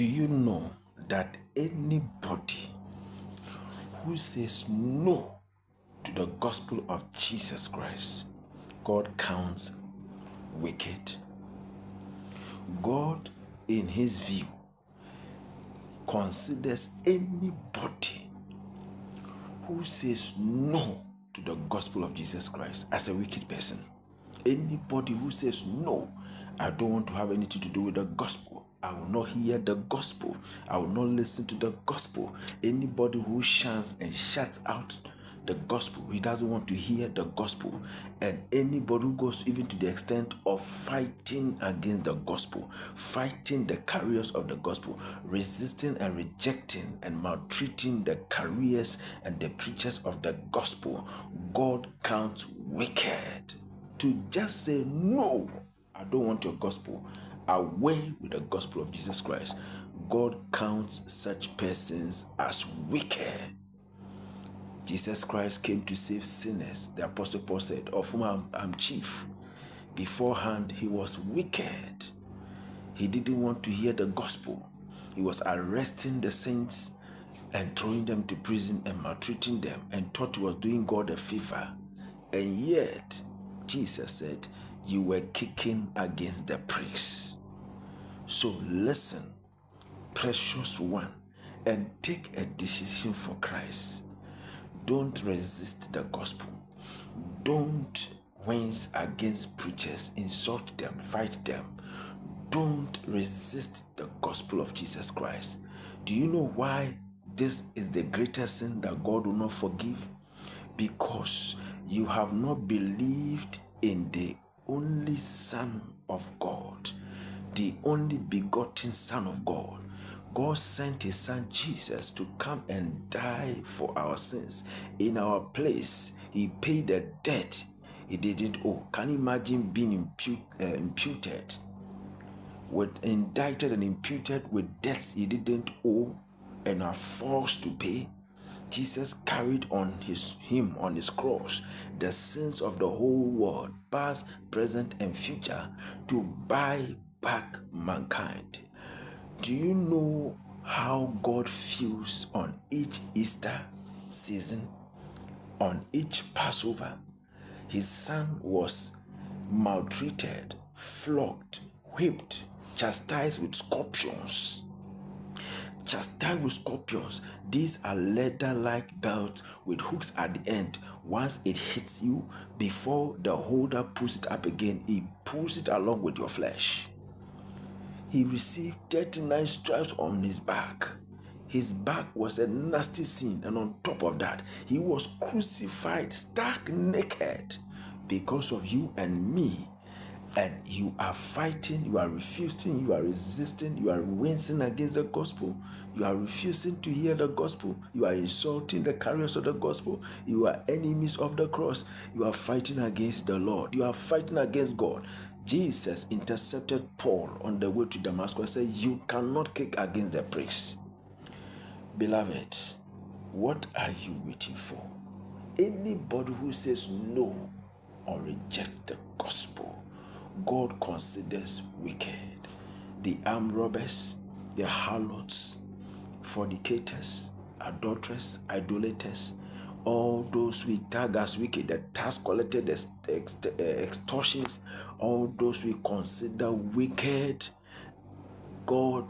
Do you know that anybody who says no to the gospel of Jesus Christ, God counts wicked? God, in his view, considers anybody who says no to the gospel of Jesus Christ as a wicked person. Anybody who says no, I don't want to have anything to do with the gospel, I will not hear the gospel, I will not listen to the gospel. Anybody who shuns and shuts out the gospel, he doesn't want to hear the gospel. And anybody who goes even to the extent of fighting against the gospel, fighting the carriers of the gospel, resisting and rejecting and maltreating the carriers and the preachers of the gospel, God counts wicked. To just say no, I don't want your gospel, away with the gospel of Jesus Christ, God counts such persons as wicked. Jesus Christ came to save sinners. The Apostle Paul said, of whom I'm chief. Beforehand, he was wicked. He didn't want to hear the gospel. He was arresting the saints and throwing them to prison and maltreating them, and thought he was doing God a favor. And yet, Jesus said, you were kicking against the pricks. So listen, precious one, and take a decision for Christ. Don't resist the gospel. Don't wince against preachers, insult them, fight them. Don't resist the gospel of Jesus Christ. Do you know why this is the greatest sin that God will not forgive? Because you have not believed in the only Son of God, the only begotten Son of God. God sent his son Jesus to come and die for our sins in our place. He paid the debt he didn't owe. Can you imagine being imputed, indicted and imputed with debts he didn't owe and are forced to pay? Jesus carried on him on his cross the sins of the whole world, past, present, and future, to buy back mankind. Do you know how God feels on each Easter season, on each Passover? His son was maltreated, flogged, whipped, chastised with scorpions. These are leather-like belts with hooks at the end. Once it hits you, before the holder pulls it up again, he pulls it along with your flesh. He received 39 stripes on his back. His back was a nasty sin, and on top of that, he was crucified stark naked because of you and me. And you are fighting, you are refusing, you are resisting, you are wincing against the gospel, you are refusing to hear the gospel, you are insulting the carriers of the gospel, you are enemies of the cross, you are fighting against the Lord, you are fighting against God. Jesus intercepted Paul on the way to Damascus and said, you cannot kick against the pricks. Beloved, what are you waiting for? Anybody who says no or reject the gospel, God considers wicked. The armed robbers, the harlots, fornicators, adulterers, idolaters, all those we tag as wicked, the tax collectors, extortionists, all those we consider wicked, God